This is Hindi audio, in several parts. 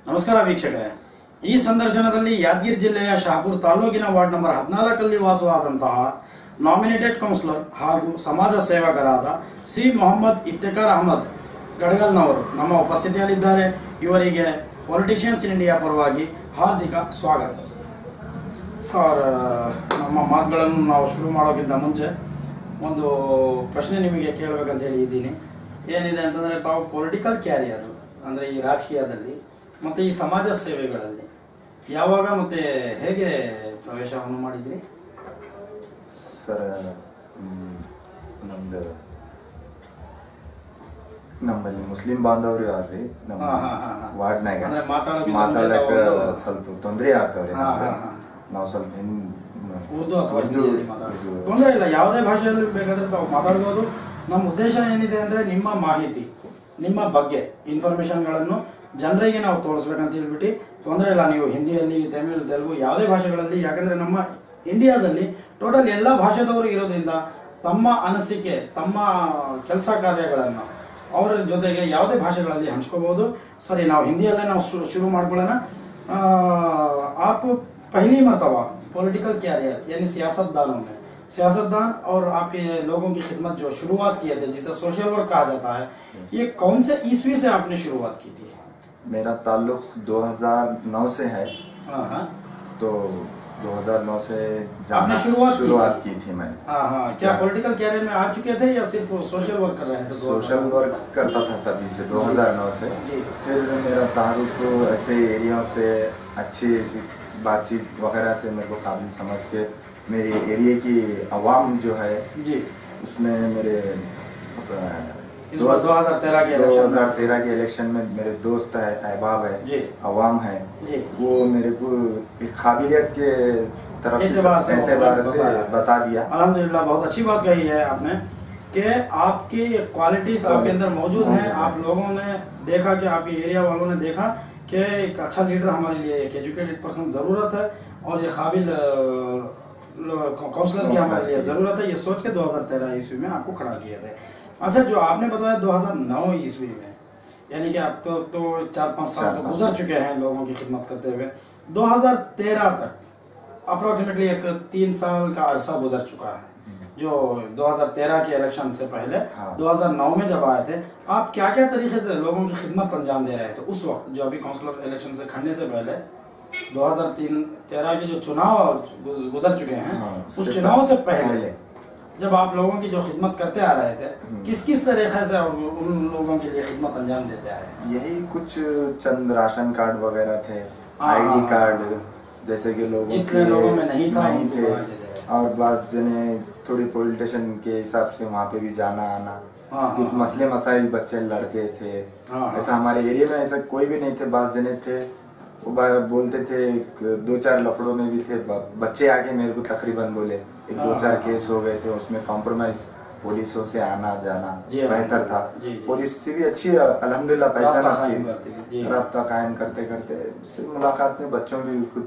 ನಮಸ್ಕಾರ ವೀಕ್ಷಕರೇ, ಈ ಸಂದರ್ಶನದಲ್ಲಿ ಯಾದಗಿರಿ ಜಿಲ್ಲೆಯ ಶಹಾಪುರ ತಾಲೂಕಿನ ವಾರ್ಡ್ ನಂಬರ್ 14ರಲ್ಲಿ ವಾಸವಾದಂತಹ ನಾಮಿನೇಟೆಡ್ ಕೌನ್ಸಿಲರ್ ಹಾಗೂ ಸಮಾಜ ಸೇವಕರಾದ ಶ್ರೀ ಮೊಹಮ್ಮದ್ ಇಫ್ತಿಖಾರ್ ಅಹಮದ್ ಗಡಗಲ್ನವರು ನಮ್ಮ ಉಪಸ್ಥಿತಿಯಲ್ಲಿದ್ದಾರೆ. ಇವರಿಗೆ ಪೊಲಿಟಿಷಿಯನ್ಸ್ ಇನ್ ಇಂಡಿಯಾ ಪರವಾಗಿ ಹಾರ್ದಿಕ ಸ್ವಾಗತ. ಸರ್, ನಮ್ಮ ಮಾತುಗಳನ್ನು ನಾವು ಶುರು ಮಾಡೋಕ್ಕಿಂತ ಮುಂಚೆ ಒಂದು ಪ್ರಶ್ನೆ ನಿಮಗೆ ಕೇಳಬೇಕಂತ ಹೇಳಿ ಇದ್ದೀನಿ. ಏನಿದೆ ಅಂತಂದರೆ, ತಾವು ಪೊಲಿಟಿಕಲ್ ಕ್ಯಾರಿಯರ್ ಅಂದರೆ ಈ ರಾಜಕೀಯದಲ್ಲಿ ಮತ್ತು ಈ ಸಮಾಜ ಸೇವೆಗಳಲ್ಲಿ ಯಾವಾಗ ಮತ್ತು ಹೇಗೆ ಪ್ರವೇಶವನ್ನು ಮಾಡಿದ್ರಿ? ಸರ್, ನಮ್ಮಲ್ಲಿ ಮುಸ್ಲಿಂ ಬಾಂಧವರು ಯಾರ್ರಿ ನಮ್ಮ ವಾರ್ಡ್ನಾಗ ಮಾತಾಡಕ ಸ್ವಲ್ಪ ತೊಂದರೆ ಆಗ್ತಾವ್ರಿ. ನಾವು ಸ್ವಲ್ಪ ಉರ್ದು ಅಥವಾ ತೊಂದರೆ ಇಲ್ಲ, ಯಾವುದೇ ಭಾಷೆಯಲ್ಲಿ ಬೇಕಾದ್ರೆ ತಾವು ಮಾತಾಡ್ಬೋದು. ನಮ್ಮ ಉದ್ದೇಶ ಏನಿದೆ ಅಂದರೆ ನಿಮ್ಮ ಮಾಹಿತಿ, ನಿಮ್ಮ ಬಗ್ಗೆ ಇನ್ಫಾರ್ಮೇಶನ್ಗಳನ್ನು ಜನರಿಗೆ ನಾವು ತೋರಿಸ್ಬೇಕಂತ ಹೇಳ್ಬಿಟ್ಟು. ತೊಂದರೆ ಇಲ್ಲ, ನೀವು ಹಿಂದಿಯಲ್ಲಿ, ತಮಿಳು, ತೆಲುಗು ಯಾವುದೇ ಭಾಷೆಗಳಲ್ಲಿ, ಯಾಕಂದರೆ ನಮ್ಮ ಇಂಡಿಯಾದಲ್ಲಿ ಟೋಟಲ್ ಎಲ್ಲ ಭಾಷೆದವರು ಇರೋದ್ರಿಂದ ತಮ್ಮ ಅನಿಸಿಕೆ, ತಮ್ಮ ಕೆಲಸ ಕಾರ್ಯಗಳನ್ನು ಅವರ ಜೊತೆಗೆ ಯಾವುದೇ ಭಾಷೆಗಳಲ್ಲಿ ಹಂಚ್ಕೋಬಹುದು. ಸರಿ, ನಾವು ಹಿಂದಿಯಲ್ಲೇ ನಾವು ಶುರು ಮಾಡ್ಕೊಳ್ಳೋಣ. आप पहली मरतबा पॉलिटिकल कैरियर यानी सियासतदानों में सियासतदान और आपके लोगों की खिदमत जो शुरुआत किए थे, जिसे सोशल वर्क कहा जाता है, ये कौन से ईस्वी से आपने शुरुआत की थी? मेरा ताल्लुक 2009 से है। तो 2009 से आपने शुरुआत की थी मैंने। क्या पॉलिटिकल कैरियर में आ चुके थे या सिर्फ सोशल वर्क कर रहे थे? सोशल वर्क करता था तभी से, 2009 से। फिर मेरा ताल्लुक ऐसे एरिया से अच्छी बातचीत वगैरह से मेरे को काबिल समझ के मेरे एरिया की आवाम जो है जी, उसमें मेरे 2013 के इलेक्शन में मेरे दोस्त है, अहबाब है, अवाम है जी, वो मेरे को एक काबिलियत के तरफ एतबार से बता दिया। अल्हम्दुलिल्लाह, बहुत अच्छी बात कही है आपने कि आपकी क्वालिटीज आपके अंदर मौजूद हैं। आप लोगों ने देखा कि आपके एरिया वालों ने देखा कि एक अच्छा लीडर हमारे लिए, एक एजुकेटेड पर्सन ज़रूरत है और ये काबिल काउंसलर की हमारे लिए ज़रूरत है। ये सोच के 2013 ईस्वी में आपको खड़ा किए थे। अच्छा, जो आपने बताया 2009 ईस्वी में, यानी कि अब तो 4-5 साल तो गुजर चुके हैं लोगों की खिदमत करते हुए। 2013 तक अप्रोक्सीमेटली एक 3 साल का अरसा गुजर चुका है। जो 2013 के इलेक्शन से पहले 2009 में जब आए थे, आप क्या क्या तरीके से लोगों की खिदमत अंजाम दे रहे थे उस वक्त, जो अभी काउंसलर इलेक्शन से खड़ने से पहले 2013 के जो चुनाव गुजर चुके हैं, उस चुनाव से पहले जब आप लोगों की जो खिदमत करते आ रहे थे, किस किस तरीके से उन लोगों के लिए खिदमत अंजाम देते आए? यही कुछ चंद राशन कार्ड वगैरह थे, आईडी कार्ड, जैसे कि जितने लोगों में नहीं थे, और बस जने थोड़ी पॉलिटिशियन के हिसाब से वहाँ पे भी जाना आना, कुछ मसले मसाइल बच्चे लड़ते थे। ऐसा हमारे एरिया में ऐसा कोई भी नहीं थे, बास जने थे वो बोलते थे। 2-4 लफड़ों में भी थे बच्चे आके मेरे को तकरीबन बोले, 1-2-4 केस हो गए थे, उसमें कॉम्प्रोमाइज पुलिसों से आना जाना बेहतर था। पुलिस से भी अच्छी अल्हम्दुलिल्लाह पहचान थी, राब्ता कायम करते करते मुलाकात में बच्चों भी खुद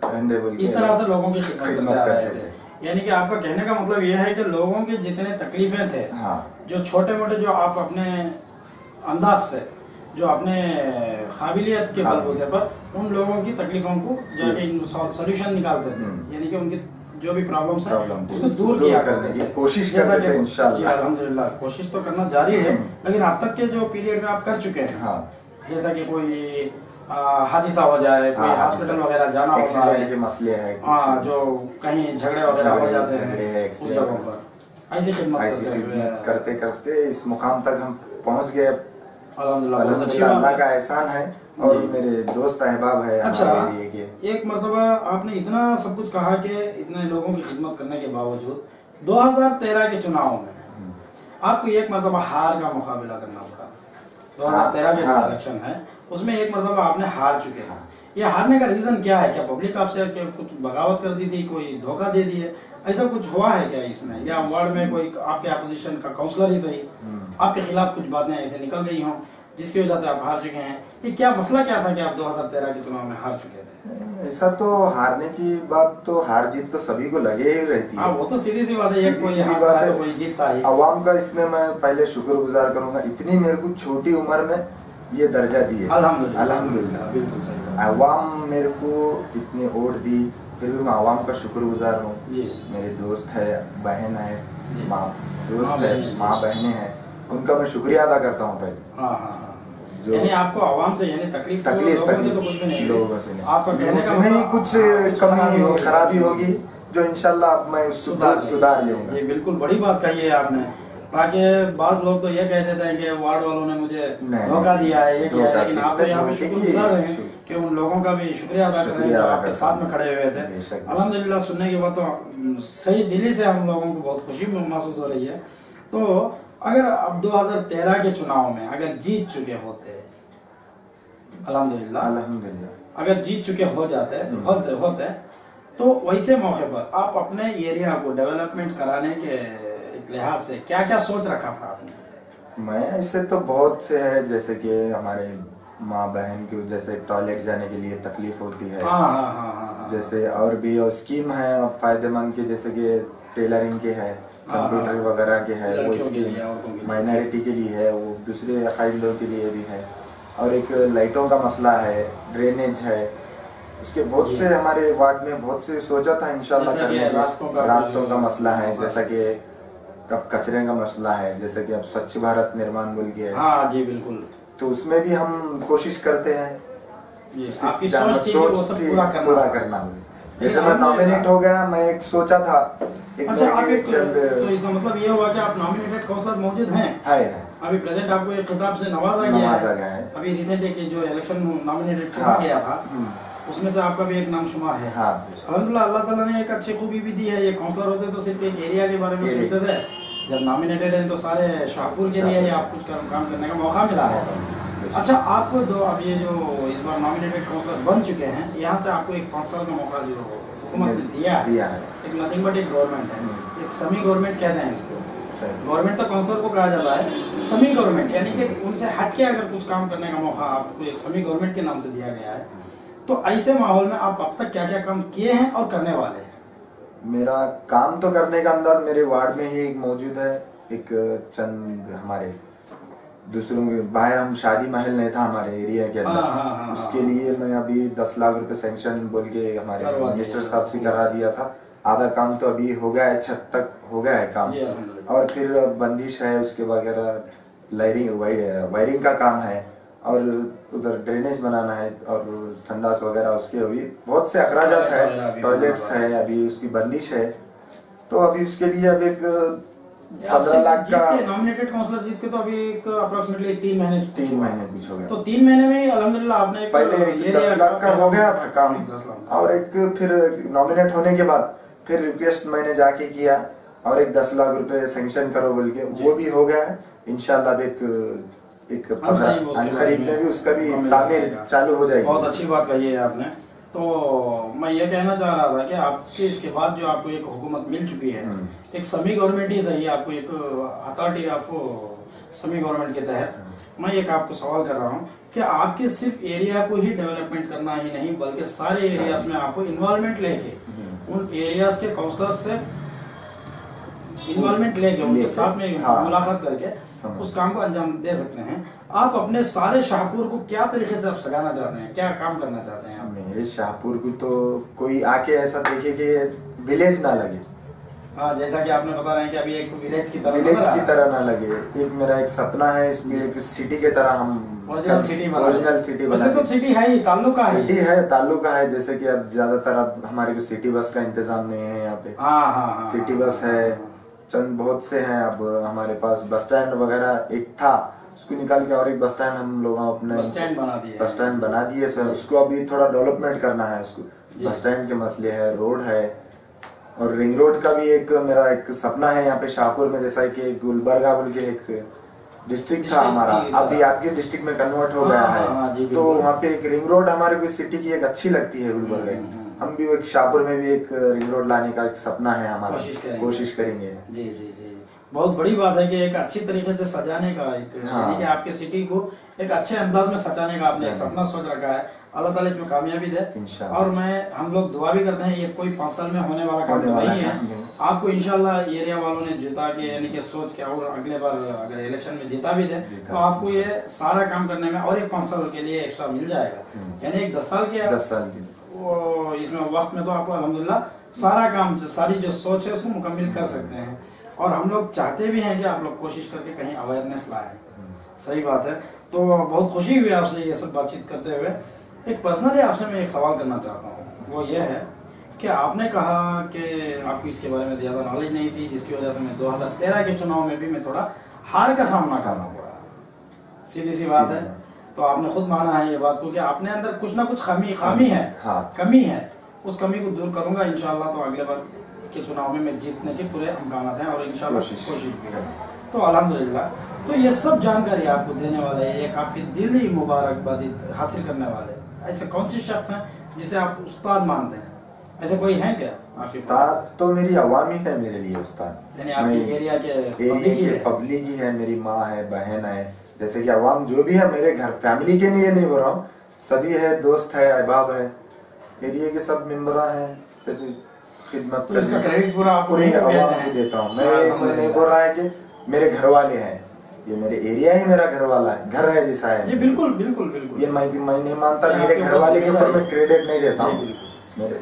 रहने बोल इस तरह से लोगों की खिदमत करते थे। यानी कि आपका कहने का मतलब यह है कि लोगों के जितने तकलीफें थे, जो छोटे मोटे, जो आप अपने अंदाज से, जो अपने काबिलियत के बलबूते पर उन लोगों की तकलीफों को जाके सोल्यूशन निकालते थे। यानी कि उनकी जो भी प्रॉब्लम्स है उसको दूर किया करते थे, कोशिश करते थे इंशाअल्लाह। अल्हम्दुलिल्लाह, कोशिश तो करना जारी है। लेकिन अब तक के जो पीरियड में आप कर चुके हैं, जैसा कि कोई हादसा हो जाए, कोई हॉस्पिटल वगैरह जाना होता है, के मसले हैं, जो कहीं झगड़े वगैरह हो जाते हैं उस जगहों पर, ऐसी खिदमत करते करते इस मुकाम तक हम पहुंच गए। अल्हम्दुलिल्लाह, अल्लाह का एहसान है और मेरे दोस्त अहबाब है। अच्छा, एक मरतबा आपने इतना सब कुछ कहा कि इतने लोगों की खिदमत करने के बावजूद 2013 के चुनाव में आपको एक मरतबा हार का मुकाबला करना पड़ा। 2013 के इलेक्शन है, उसमें एक मरतबा आपने हार चुके हैं। ये हारने का रीजन क्या है? क्या पब्लिक आपसे कुछ बगावत कर दी थी, कोई धोखा दे दिए, ऐसा कुछ हुआ है क्या इसमें? या वार्ड में कोई आपके अपोजिशन का काउंसलर ही सही, आपके खिलाफ कुछ बातें ऐसे निकल गई हों जिसकी वजह से आप हार चुके हैं? ये क्या मसला क्या था कि आप 2013 के चुनाव में हार चुके थे? ऐसा तो हारने की बात, तो हार जीत तो सभी को लगे ही रहती है। वो तो सीधी सी बात है, कोई जीतता है। अवाम का इसमें मैं पहले शुक्रगुजार करूंगा, इतनी मेरे को छोटी उम्र में ये दर्जा दिए। अल्हम्दुलिल्लाह, अल्हम्दुलिल्लाह। बिल्कुल सही बात। अवाम मेरे को इतनी वोट दी, फिर भी मैं अवाम का शुक्रगुजार हूँ। जी। मेरे दोस्त है, बहन है, जी। माँ दोस्त माँ है, बहनें। माँ बहनें हैं, उनका मैं शुक्रिया अदा करता हूँ पहले। हाँ हाँ हाँ। जो यानी आपको आवाम से यानी तकलीफ तकलीफ लोगों से तो कुछ भी नहीं, लोगों से नहीं, आपका कहने का मुझ में ही मतलब कुछ खराबी कमी खराबी होगी जो इंशाल्लाह अब मैं उसको सुधार लूंगा। ये बिल्कुल बड़ी बात कही है आपने, ताकि बाद लोग तो ये कह देते हैं कि वार्ड वालों ने मुझे धोखा दिया है, ये किया है, लेकिन आप तो यहाँ पे शुक्रगुजार हैं कि उन लोगों का भी शुक्रिया अदा कर रहे हैं जो आपके साथ में खड़े हुए थे। अल्हम्दुलिल्लाह, सुनने के बाद तो सही दिली से हम लोगों को बहुत खुशी महसूस हो रही है। तो अगर अब 2013 के चुनाव में अगर जीत चुके होते, अल्हम्दुलिल्लाह अगर जीत चुके हो जाते होते तो वैसे मौके पर आप अपने एरिया को डेवलपमेंट कराने के लिहाज से क्या क्या सोच रखा था आपने? मैं ऐसे तो बहुत से है, जैसे कि हमारे माँ बहन की जैसे टॉयलेट जाने के लिए तकलीफ होती है। हाँ। जैसे और भी और स्कीम है फायदेमंद के, जैसे कि टेलरिंग के है, कंप्यूटर वगैरह के है, वो स्कीम माइनॉरिटी के लिए है, वो दूसरे अकायद लोगों के लिए भी है। और एक लाइटों का मसला है, ड्रेनेज है, उसके बहुत से हमारे वार्ड में बहुत से सोचा था इंशाल्लाह करने। रास्तों का मसला है, जैसा कि अब कचरे का मसला है, जैसे कि अब स्वच्छ भारत निर्माण बोल के है। हाँ जी बिल्कुल। तो उसमें भी हम कोशिश करते हैं, आपकी सोच थी पूरा करना। जैसे मैं नॉमिनेट हो गया, मैं एक सोचा था अच्छा, आप एक तो इसका मतलब ये हुआ कि आप नॉमिनेटेड काउंसलर मौजूद हैं? है। अभी प्रेजेंट आपको एक खिताब से नवाजा गया है। अभी रिसेंट एक जो इलेक्शन नॉमिनेटेड चुना गया था, उसमें से आपका भी एक नाम शुमार है। अल्हम्दुलिल्लाह, अल्लाह ताला ने एक अच्छी खूबी भी दी है। ये काउंसलर होते तो सिर्फ एक एरिया के बारे में सोचते थे, जब नॉमिनेटेड है तो सारे शाहपुर के लिए आप कुछ काम करने का मौका मिला है। अच्छा, आपको अब ये जो इस बार नॉमिनेटेड काउंसलर बन चुके हैं, यहाँ से आपको एक 5 साल का मौका जो हुकूमत ने दिया है। एक नथिंग बट एक गवर्नमेंट है, एक सेमी गवर्नमेंट कहते हैं इसको। गवर्नमेंट तो काउंसलर को कहा जाता है, सेमी गवर्नमेंट यानी कि उनसे हटके अगर कुछ काम करने का मौका आपको एक सेमी गवर्नमेंट के नाम से दिया गया है। तो ऐसे माहौल में आप अब तक क्या क्या काम किए हैं और करने वाले हैं? मेरा काम तो करने का अंदाज मेरे वार्ड में ही मौजूद है। एक चंद हमारे दूसरों के बाहर हम शादी महल नहीं था हमारे एरिया के अंदर, उसके लिए मैं अभी 10 लाख रुपए सैंक्शन बोल के हमारे मिनिस्टर साहब से करा दिया था। आधा काम तो अभी हो गया है, छत तक हो गया है काम। और फिर बंदिश है, उसके वगैरह वायरिंग का काम है, और उधर ड्रेनेज बनाना है, और संडास वगैरह उसके अभी बहुत से अखराजात है, टॉयलेट्स है, अभी उसकी बंदिश है। तो अभी उसके लिए अब एक 15 लाख का नॉमिनेटेड काउंसलर जीत के तो अभी एक अप्रोक्सीमेटली 3 महीने कुछ हो गया। तो 3 महीने में अल्हम्दुलिल्लाह आपने पहले 10 लाख का हो गया था काम, और एक फिर नॉमिनेट होने के बाद फिर रिक्वेस्ट मैंने जाके किया, और एक 10 लाख रुपए सैंक्शन करो बोल के, वो भी हो गया है इंशाल्लाह। एक खरीद में भी उसका भी तामीर चालू हो जाएगी। बहुत अच्छी बात कही है आपने। तो मैं ये कहना चाह रहा था कि आपके इसके बाद जो आपको एक हुकूमत मिल चुकी है, एक सेमी गवर्नमेंट ही सही, आपको एक अथॉरिटी ऑफ सेमी गवर्नमेंट के तहत मैं एक आपको सवाल कर रहा हूँ कि आपके सिर्फ एरिया को ही डेवलपमेंट करना ही नहीं, बल्कि सारे एरियाज में आपको इन्वॉल्वमेंट लेके उन एरियाज के काउंसलर से इन्वॉल्वमेंट लेके उनके साथ में मुलाकात करके उस काम को अंजाम दे सकते हैं। आप अपने सारे शाहपुर को क्या तरीके से आप सजाना चाहते हैं, क्या काम करना चाहते हैं? मेरे शाहपुर को तो कोई आके ऐसा देखे कि विलेज ना लगे। हाँ, जैसा कि आपने बता रहे हैं कि अभी एक विलेज की तरह ना लगे। एक मेरा एक सपना है, इसमें एक सिटी के तरह हम ओरिजिनल सिटी बना। तो सिटी है ही, ताल्लुका है। जैसे कि अब ज्यादातर अब हमारे को सिटी बस का इंतजाम नहीं है यहाँ पे। सिटी बस है, चंद बहुत से हैं। अब हमारे पास बस स्टैंड वगैरह एक था, उसको निकाल के और एक बस स्टैंड हम लोग अपने बस स्टैंड बना दिए सर। उसको अभी थोड़ा डेवलपमेंट करना है उसको। बस स्टैंड के मसले है, रोड है, और रिंग रोड का भी एक मेरा एक सपना है यहाँ पे शाहपुर में। जैसा कि गुलबर्गा बोल के एक डिस्ट्रिक्ट था हमारा, अभी आपके डिस्ट्रिक्ट में कन्वर्ट हो गया है। तो वहाँ पे एक रिंग रोड हमारे को सिटी की एक अच्छी लगती है गुलबर्गा। हम भी एक शाहपुर में भी एक रिंग रोड लाने का एक सपना है हमारा, कोशिश करेंगे। जी। बहुत बड़ी बात है कि एक अच्छी तरीके से सजाने का यानी कि आपके सिटी को एक अच्छे अंदाज में सजाने का आपने एक सपना सोच रखा है। अल्लाह ताला इसमें कामयाबी दे। और हम लोग दुआ भी करते हैं, ये कोई 5 साल में होने वाला काम नहीं है। आपको इंशाल्लाह एरिया वालों ने जिता के यानी कि सोच के और अगले बार अगर इलेक्शन में जिता भी दे तो आपको ये सारा काम करने में और एक 5 साल के लिए एक्स्ट्रा मिल जाएगा, यानी एक 10 साल के 10 साल की वो इसमें वक्त में तो आपको अल्हम्दुलिल्लाह सारा काम सारी जो सोच है उसको मुकम्मल कर सकते हैं। और हम लोग चाहते भी हैं कि आप लोग कोशिश करके कहीं अवेयरनेस लाएं। सही बात है। तो बहुत खुशी हुई आपसे ये सब बातचीत करते हुए। एक पर्सनली आपसे मैं एक सवाल करना चाहता हूँ, वो ये है कि आपने कहा कि आपको इसके बारे में ज़्यादा नॉलेज नहीं थी, जिसकी वजह से मैं 2013 के चुनाव में भी मैं थोड़ा हार का सामना करना पड़ा। सीधी सी बात है। तो आपने खुद माना है ये बात को कि आपने अंदर कुछ ना कुछ खामी है, कमी है। उस कमी को दूर करूंगा इंशाल्लाह। तो अगले बार के चुनाव में मैं जीतने के पूरे इम्कानात हैं और इंशाल्लाह कोशिश भी है। तो अल्हम्दुलिल्लाह। तो ये सब जानकारी आपको देने वाले, एक आपकी दिली मुबारकबादी हासिल करने वाले ऐसे कौन से शख्स हैं जिसे आप उस्ताद मानते हैं? ऐसे कोई है क्या आपके? उस्ताद तो मेरी अवामी है मेरे लिए उस्ताद, यानी आपके एरिया के पब्लिक ही है। मेरी माँ है, बहन है, जैसे कि अवाम जो भी है मेरे घर फैमिली के लिए नहीं बोल रहा हूँ, सभी है, दोस्त है, अहबाब है, एरिया के सब मेंबर हैं। जैसे खिदमत तो इसका क्रेडिट पूरा पूरी अवाम को देता हूँ मैं नहीं बोल रहा है कि मेरे घर वाले हैं, ये मेरे एरिया ही मेरा घर वाला है, घर है जैसा है। ये बिल्कुल बिल्कुल बिल्कुल ये मैं नहीं मानता मेरे घर वाले के ऊपर मैं क्रेडिट नहीं देता हूँ।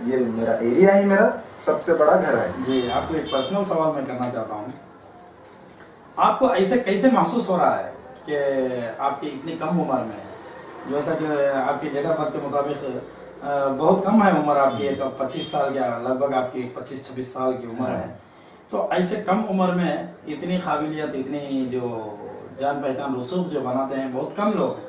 ये मेरा एरिया ही मेरा सबसे बड़ा घर है। जी, आपको एक पर्सनल सवाल मैं करना चाहता हूँ। आपको ऐसे कैसे महसूस हो रहा है कि आपकी इतनी कम उम्र में, जैसा कि आपकी डेट ऑफ बर्थ के मुताबिक बहुत कम है उम्र आपकी, एक 25 साल या लगभग आपकी 25-26 साल की उम्र है। तो ऐसे कम उम्र में इतनी काबिलियत, इतनी जो जान पहचान रसूख जो बनाते हैं बहुत कम लोग हैं।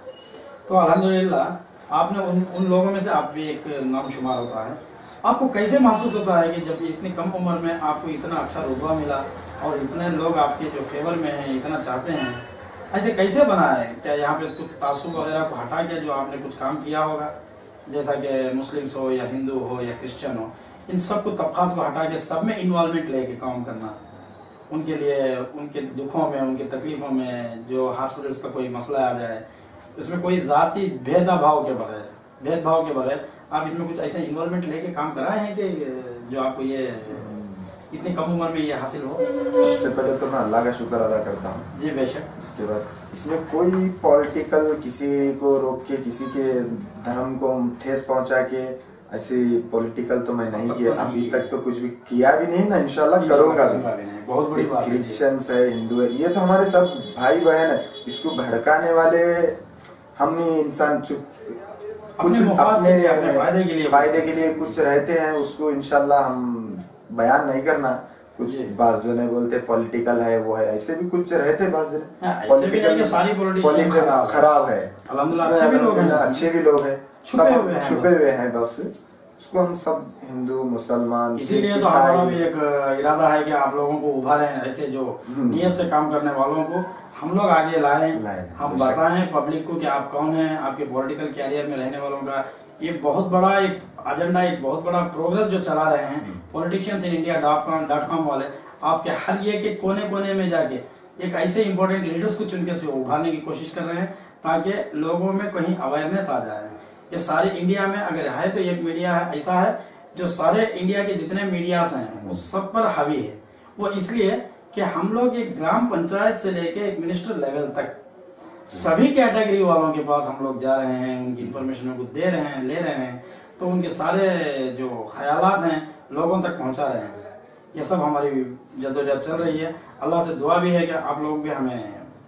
तो अल्हम्दुलिल्लाह आपने उन लोगों में से आप भी एक नाम शुमार होता है। आपको कैसे महसूस होता है कि जब इतनी कम उम्र में आपको इतना अच्छा रुतबा मिला और इतने लोग आपके जो फेवर में हैं, इतना चाहते हैं, ऐसे कैसे बना है? क्या यहाँ पे कुछ तासुब वगैरह को हटा के जो आपने कुछ काम किया होगा, जैसा कि मुस्लिम्स हो या हिंदू हो या क्रिश्चियन हो, इन सब को तबकात को हटा के सब में इन्वॉल्वमेंट लेके काम करना, उनके लिए उनके दुखों में, उनकी तकलीफों में, जो हॉस्पिटल्स का कोई मसला आ जाए उसमें कोई जाति भेदभाव के बगैर आप इसमें कुछ ऐसे इन्वॉल्वमेंट लेके काम कराए हैं कि जो आपको ये इतनी कम उम्र में ये हासिल हो? सबसे पहले तो मैं अल्लाह का शुक्र अदा करता हूँ। जी बेशक। उसके बाद इसमें कोई पॉलिटिकल किसी को रोक के, किसी के धर्म को ठेस पहुंचा के ऐसी पॉलिटिकल तो मैं नहीं किया अभी तक, तो कुछ भी किया भी नहीं ना, इंशाल्लाह करूंगा भी। बहुत बड़ी बात है। क्रिश्चियंस है, हिंदू है, ये तो हमारे सब भाई बहन है। इसको भड़काने वाले हम ही इंसान अपने फायदे के लिए कुछ रहते हैं, उसको इंशाल्लाह हम बयान नहीं करना। कुछ बात जो नहीं बोलते पॉलिटिकल है वो है, ऐसे भी कुछ रहते बात पॉलिटिकल खराब है, अच्छे भी लोग हैं, छुपे हुए हैं। बस उसको हम सब हिंदू मुसलमान, इसीलिए तो हमारा भी एक इरादा है कि आप लोगों को उभारें, ऐसे जो नियत से काम करने वालों को हम लोग आगे लाएं, हम बताएं पब्लिक को कि आप कौन हैं। आपके पॉलिटिकल कैरियर में रहने वालों का ये बहुत बड़ा एक एजेंडा, एक बहुत बड़ा प्रोग्रेस जो चला रहे हैं पॉलिटिशियंस इन इंडिया.com वाले, आपके हर एक के कोने कोने में जाके एक ऐसे इंपॉर्टेंट लीडर्स को चुनकर जो उभारने की कोशिश कर रहे हैं ताकि लोगों में कहीं अवेयरनेस आ जाए। ये सारे इंडिया में अगर है तो एक मीडिया है ऐसा है जो सारे इंडिया के जितने मीडियास हैं उस सब पर हावी है। वो इसलिए कि हम लोग एक ग्राम पंचायत से लेके एक मिनिस्टर लेवल तक सभी कैटेगरी वालों के पास हम लोग जा रहे हैं, उनकी इंफॉर्मेशन को दे रहे हैं, ले रहे हैं, तो उनके सारे जो ख्यालात हैं लोगों तक पहुंचा रहे हैं। ये सब हमारी जद्दोजहद चल रही है। अल्लाह से दुआ भी है कि आप लोग भी हमें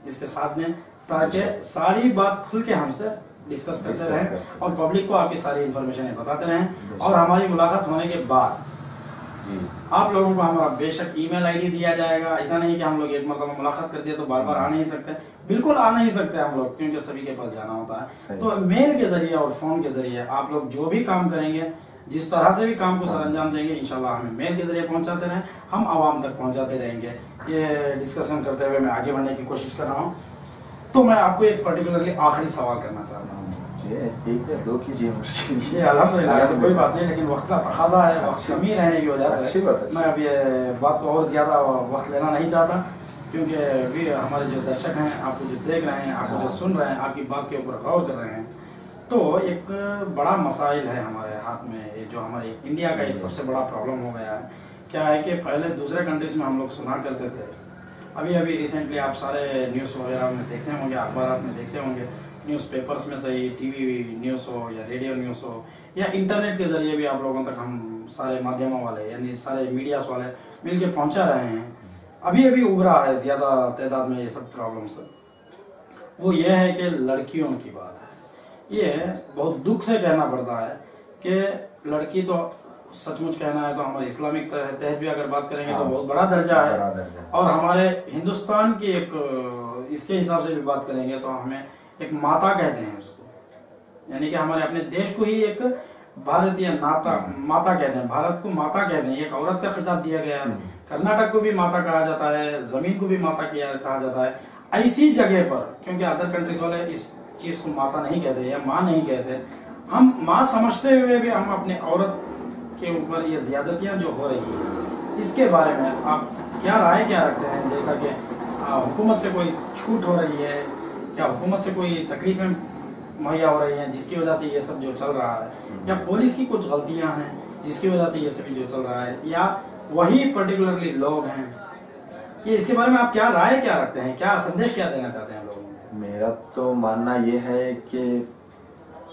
इसके साथ दें ताकि सारी बात खुल के हमसे डिस्कस करते रहें और पब्लिक को आपकी सारी इंफॉर्मेशन बताते रहें। और हमारी मुलाकात होने के बाद आप लोगों को हमारा बेशक ईमेल आईडी दिया जाएगा। ऐसा नहीं कि हम लोग एक मतलब मुलाकात कर दिया तो बार बार आ नहीं सकते, बिल्कुल आ नहीं सकते हम लोग, क्योंकि सभी के पास जाना होता है। तो मेल के जरिए और फोन के जरिए आप लोग जो भी काम करेंगे, जिस तरह से भी काम को सरअंजाम देंगे, इंशाल्लाह हमें मेल के जरिए पहुंचाते रहें, हम आवाम तक पहुंचाते रहेंगे। ये डिस्कशन करते हुए मैं आगे बढ़ने की कोशिश कर रहा हूँ। तो मैं आपको एक पर्टिकुलरली आखिरी सवाल करना चाहता हूँ। एक या दो कीजिए, मुश्किल अल्हम्दुलिल्लाह ऐसी कोई बात नहीं, लेकिन वक्त का तकाजा है, वक्त कमी रहने की वजह से मैं अब ये बात को और ज्यादा वक्त लेना नहीं चाहता। क्योंकि भी हमारे जो दर्शक हैं, आपको जो देख रहे हैं, आपको जो सुन रहे हैं, आपकी बात के ऊपर गौर कर रहे हैं, तो एक बड़ा मसाइल है हमारे हाथ में। ये जो हमारे इंडिया का एक सबसे बड़ा प्रॉब्लम हो गया है, क्या है कि पहले दूसरे कंट्रीज में हम लोग सुना करते थे, अभी अभी रिसेंटली आप सारे न्यूज़ वगैरह में देखते होंगे, अखबार में देखते होंगे, न्यूज़पेपर्स में सही, टीवी न्यूज़ हो या रेडियो न्यूज़ हो या इंटरनेट के ज़रिए भी आप लोगों तक हम सारे माध्यमों वाले यानी सारे मीडियास वाले मिल के पहुँचा रहे हैं। अभी अभी उभरा है ज़्यादा तादाद में ये सब प्रॉब्लम्स। वो ये है कि लड़कियों की बात है। ये बहुत दुख से कहना पड़ता है कि लड़की तो सचमुच कहना है तो हमारे इस्लामिक तहत भी अगर बात करेंगे तो बहुत बड़ा दर्जा है, और हमारे हिंदुस्तान की एक इसके हिसाब से भी बात करेंगे तो हमें एक माता कहते हैं उसको, यानी कि हमारे अपने देश को ही एक भारतीय माता कहते हैं, भारत को माता कहते हैं। एक औरत का खिताब दिया गया है। कर्नाटक को भी माता कहा जाता है, जमीन को भी माता कहा जाता है। ऐसी जगह पर, क्योंकि अदर कंट्रीज वाले इस चीज को माता नहीं कहते या माँ नहीं कहते, हम माँ समझते हुए भी हम अपने औरत के ऊपर ये ज्यादतियां जो हो रही है, इसके बारे में आप क्या राय क्या रखते हैं? जैसा कि हुकूमत से कोई छूट हो रही है, क्या हुकूमत से कोई तकलीफें मुहैया हो रही हैं जिसकी वजह से ये सब जो चल रहा है, या पुलिस की कुछ गलतियां हैं जिसकी वजह से ये सब जो चल रहा है, या वही पर्टिकुलरली लोग हैं? ये इसके बारे में आप क्या राय क्या रखते हैं, क्या संदेश क्या देना चाहते हैं लोगों को? मेरा तो मानना ये है कि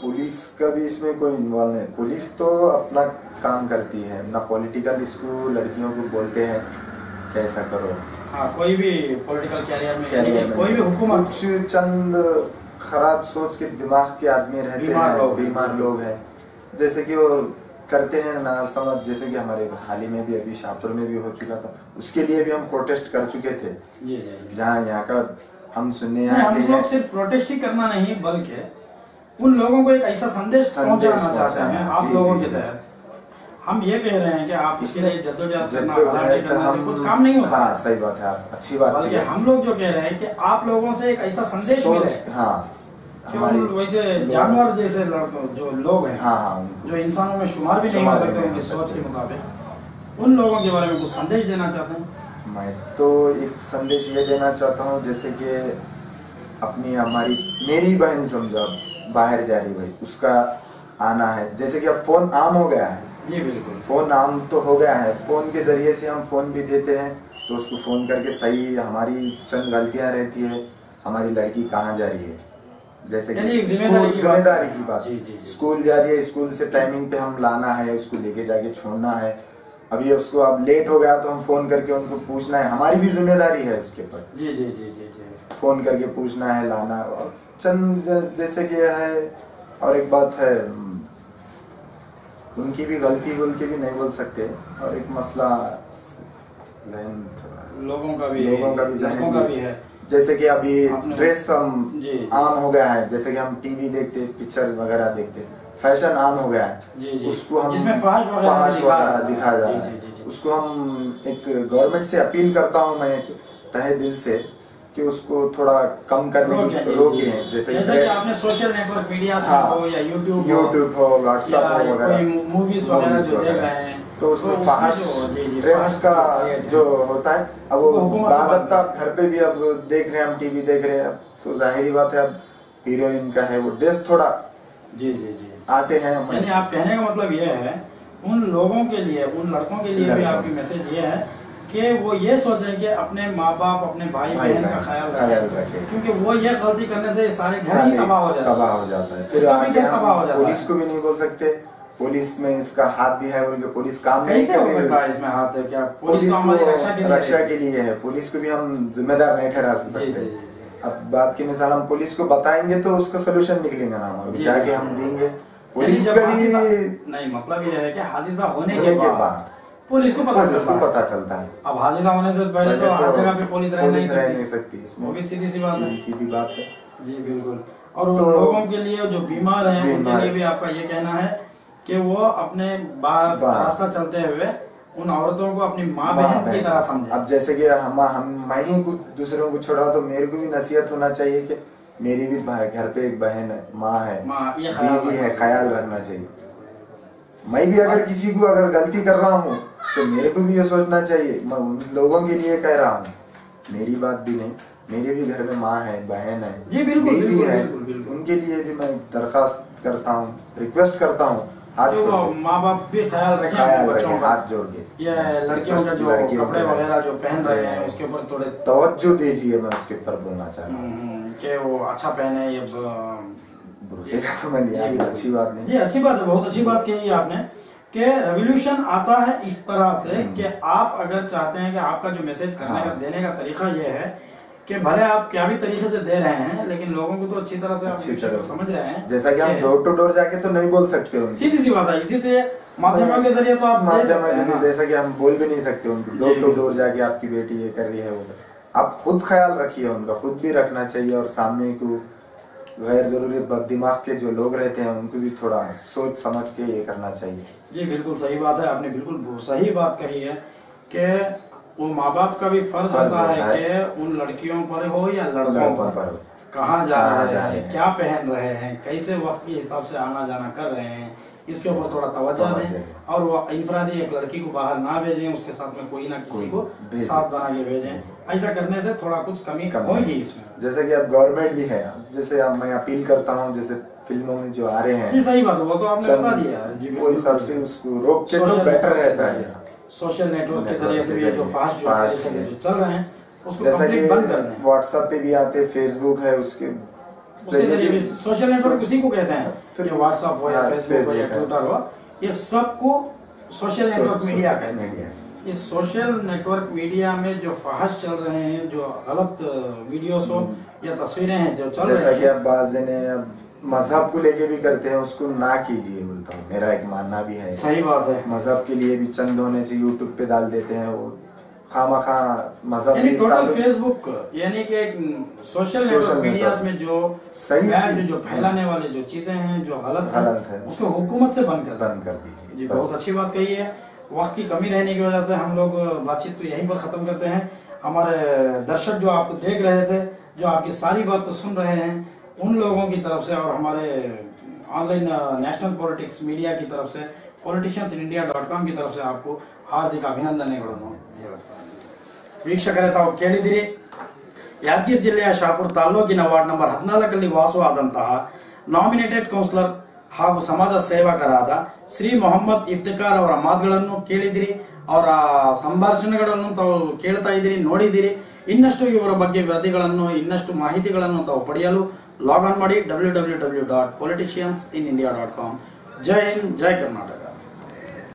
पुलिस का भी इसमें कोई इन्वॉल्व नहीं। पुलिस तो अपना काम करती है, अपना पॉलिटिकल इसको लड़कियों को बोलते हैं कैसा करो। हाँ, कोई भी पॉलिटिकल कैरियर में कोई भी हुकूमत, कुछ चंद खराब सोच के दिमाग के आदमी रहते हैं, बीमार लोग हैं, जैसे कि वो करते हैं ना समझ। जैसे कि हमारे हाल ही में भी अभी शाहपुर में भी हो चुका था, उसके लिए भी हम प्रोटेस्ट कर चुके थे। जहाँ यहाँ का हम सुनने आते हैं, हम लोग सिर्फ प्रोटेस्ट ही करना नहीं बल्कि उन लोगों को एक ऐसा संदेश पहुंचाना चाहते हैं आप लोगों के तहत। हम ये कह रहे हैं कि आप इसके लिए जद्दोजहद करना से कुछ काम नहीं होता। हाँ, सही बात है, आप अच्छी बात। बल्कि हम लोग जो कह रहे हैं कि आप लोगों से एक ऐसा संदेश मिले, हाँ, वैसे जानवर जैसे जो लोग हैं, जो इंसानों में शुमार भी नहीं हो सकते उनकी सोच के मुताबिक, उन लोगों के बारे में कुछ संदेश देना चाहते हैं? मैं तो एक संदेश ये देना चाहता हूँ, जैसे कि अपनी हमारी मेरी बहन समझो बाहर जा रही भाई, उसका आना है, जैसे कि अब फोन आम हो गया है। जी बिल्कुल, फोन आम तो हो गया है, फोन के जरिए से हम फोन भी देते हैं, तो उसको फोन करके सही हमारी चंद गलतियां रहती है, हमारी लड़की कहाँ जा रही है, जैसे कि जिम्मेदारी की बात, स्कूल जा रही है, स्कूल से टाइमिंग पे हम लाना है, उसको लेके जाके छोड़ना है। अभी उसको अब लेट हो गया तो हम फोन करके उनको पूछना है, हमारी भी जिम्मेदारी है उसके ऊपर। जी जी जी जी जी, फोन करके पूछना है, लाना, और चंद जैसे कि है। और एक बात है, उनकी भी गलती बोल के भी नहीं बोल सकते, और एक मसला लोगों का भी है। जैसे कि अभी ड्रेस आम हो गया है, जैसे कि हम टीवी देखते, पिक्चर वगैरह देखते, फैशन आम हो गया है, उसको हम जिसमें फहश वगैरह दिखाया जा रहा है, उसको हम एक गवर्नमेंट से अपील करता हूँ मैं तहे दिल से कि उसको थोड़ा कम करने की रोके हैं। जैसे कि आपने सोशल नेटवर्क मीडिया हो या यूट्यूब हो, व्हाट्सएप हो वगैरह, मूवीज वगैरह जो देख रहे हैं, तो उसमें फहश ड्रेस का जो होता है, अब वो बाज़ाब्ता आप घर पे भी अब देख रहे हैं, हम टीवी देख रहे हैं, तो जाहिर बात है अब हीरोइन का है वो ड्रेस थोड़ा आते हैं। यानी आप कहने का मतलब ये है उन लोगों के लिए, उन लड़कों के लिए भी आपकी मैसेज ये है कि वो ये सोचें कि अपने माँ बाप, अपने भाई बहन का ख्याल रखें, क्योंकि वो ये गलती करने से सारे घर ही तबाह हो जाता है। पुलिस को भी नहीं बोल सकते, पुलिस में इसका हाथ भी है, बोल पुलिस काम नहीं कर सकता है, इसमें हाथ है क्या? पुलिस तो हमारी रक्षा के लिए है, पुलिस को भी हम जिम्मेदार नहीं ठहरा सकते। अब बात की मिसाल हम पुलिस को बताएंगे तो उसका सोल्यूशन निकलेगा ना, हमारे जाके हम देंगे। पुलिस का भी नहीं, मतलब ये है कि हादसा होने के बाद पुलिस को पता चलता है। अब हादसा होने से पहले तो हर जगह पे पुलिस रह नहीं सकती, इसमें भी सीधी सी बात है। जी बिल्कुल। और उन लोगों के लिए जो बीमार हैं उनके लिए भी आपका ये कहना है कि वो अपने रास्ता चलते हुए उन औरतों को अपनी माँ बहन की तरह समझे। अब जैसे कि मैं ही कुछ दूसरों को छोड़ा तो मेरे को भी नसीहत होना चाहिए कि मेरी भी घर पे एक बहन है, माँ है, बीवी है, ख्याल रखना चाहिए। मैं भी अगर किसी को अगर गलती कर रहा हूँ तो मेरे को भी ये सोचना चाहिए, मैं उन लोगों के लिए कह रहा हूँ मेरी बात भी नहीं, मेरे भी घर में माँ है, बहन है, जी बिल्कुल बेबी बिल्कुल, है, बिल्कुल, बिल्कुल। उनके लिए भी मैं दरखास्त करता हूँ, रिक्वेस्ट करता हूँ, हाथ जो जोड़ के, माँ बाप भी ख्याल रखें ख्याल अपने बच्चों रखें, का, हाथ जोड़ के, ये लड़कियों का जो लड़कियों कपड़े के वगैरह जो पहन रहे हैं उसके ऊपर थोड़े तवज्जो दीजिए, मैं उसके ऊपर बोलना चाह रहा हूँ। कि वो अच्छा पहने, ये बुरखे का तो मैं लिया, अच्छी बात नहीं। जी अच्छी बात है, बहुत अच्छी बात कही है आपने कि रेवोल्यूशन आता है इस तरह से कि आप अगर चाहते हैं कि आपका जो मैसेज करने का देने का तरीका ये है कि भले आप क्या भी तरीके से दे रहे हैं लेकिन लोगों को तो अच्छी तरह से आप समझ रहे हैं। जैसा कि हम डोर टू डोर जाके तो नहीं बोल सकते उनको, सीधी सी बात है, इसी माध्यमों के जरिए तो आप दे सकते हैं ना। जैसा कि हम बोल भी नहीं सकते उनको डोर टू डोर जाके आपकी बेटी ये कर रही है वो, आप खुद ख्याल रखिए उनका, खुद भी रखना चाहिए, और सामने को गैर जरूरी बददिमाग के जो लोग रहते हैं उनको भी थोड़ा सोच समझ के ये करना चाहिए। जी बिल्कुल सही बात है, आपने बिल्कुल सही बात कही है कि वो माँ बाप का भी फर्ज होता है कि उन लड़कियों पर हो या लड़कों पर कहाँ जा रहे हैं, क्या पहन रहे हैं, कैसे वक्त के हिसाब से आना जाना कर रहे हैं, इसके ऊपर थोड़ा तवज्जो दें। और वो इनफरादी एक लड़की को बाहर ना भेजें, उसके साथ में कोई ना किसी को साथ बना के भेजें। ऐसा करने से थोड़ा कुछ कमी होगी इसमें। जैसे कि अब गवर्नमेंट भी है, जैसे अब मैं अपील करता हूँ, जैसे फिल्मों में जो आ रहे हैं, जी सही बात है, वो तो आपने बता दिया है, वो हिसाब से उसको रोक के तो बेटर रहता है। सोशल नेटवर्क के जरिए से जो फास्ट जो चल रहे हैं उसको जैसा कि बंद कर दें। व्हाट्सएप पे भी आते, फेसबुक है, उसके जरिए भी सोशल नेटवर्क उसी को कहते हैं, फिर व्हाट्सएप हो या फेसबुक हो या ट्विटर हो, ये सबको सोशल नेटवर्क मीडिया कहते हैं। इस सोशल नेटवर्क मीडिया में जो फहश चल रहे हैं, जो गलत वीडियोस हो या तस्वीरें हैं जो चल रही हैं, जैसा कि अब बाज़ जने अब मजहब को लेके भी करते हैं, उसको ना कीजिए बोलता हूँ, मेरा एक मानना भी है। सही बात है, मजहब के लिए भी चंद होने से यूट्यूब पे डाल देते हैं, वो खामखा मजहब यानी टोटल फेसबुक यानी कि सोशल नेटवर्क मीडिया में जो सही जो फैलाने वाले जो चीजें हैं जो गलत है उसको हुकूमत से बंद कर दीजिए। जी बहुत अच्छी बात कही है। वक्त की कमी रहने की वजह से हम लोग बातचीत तो यहीं पर खत्म करते हैं। हमारे दर्शक जो आपको देख रहे थे, जो आपकी सारी बात को सुन रहे हैं, उन लोगों की तरफ से और हमारे ऑनलाइन नेशनल पॉलिटिक्स मीडिया की तरफ से politiciansindia.com की तरफ से आपको हार्दिक अभिनंदन। ವೀಕ್ಷಕರೇ, ತಾವು ಕೇಳಿದಿರಿ ಯಾದಗಿರಿ ಜಿಲ್ಲೆಯ ಶಾಪುರ ತಾಲೂಕಿನ ವಾರ್ಡ್ ನಂಬರ್ 14 ವಾಸವಾದಂತಹ ನಾಮಿನೇಟೆಡ್ ಕೌನ್ಸಿಲರ್ ಹಾಗೂ ಸಮಾಜ ಸೇವಕರಾದ ಶ್ರೀ ಮೊಹಮ್ಮದ್ ಇಫ್ತಿಕಾರ್ ಅವರ ಮಾತುಗಳನ್ನು ಕೇಳಿದಿರಿ, ಅವರ ಸಂಭಾಷಣೆಗಳನ್ನು ತಾವು ಕೇಳ್ತಾ ಇದ್ದೀರಿ, ನೋಡಿದಿರಿ। ಇನ್ನಷ್ಟು ಇವರ ಬಗ್ಗೆ ವರದಿಗಳನ್ನು, ಇನ್ನಷ್ಟು ಮಾಹಿತಿಗಳನ್ನು ತಾವು ಪಡೆಯಲು ಲಾಗ್ ಆನ್ ಮಾಡಿ www.politiciansindia.com। ಜೈ ಹಿಂದ್, ಜೈ ಕರ್ನಾಟಕ।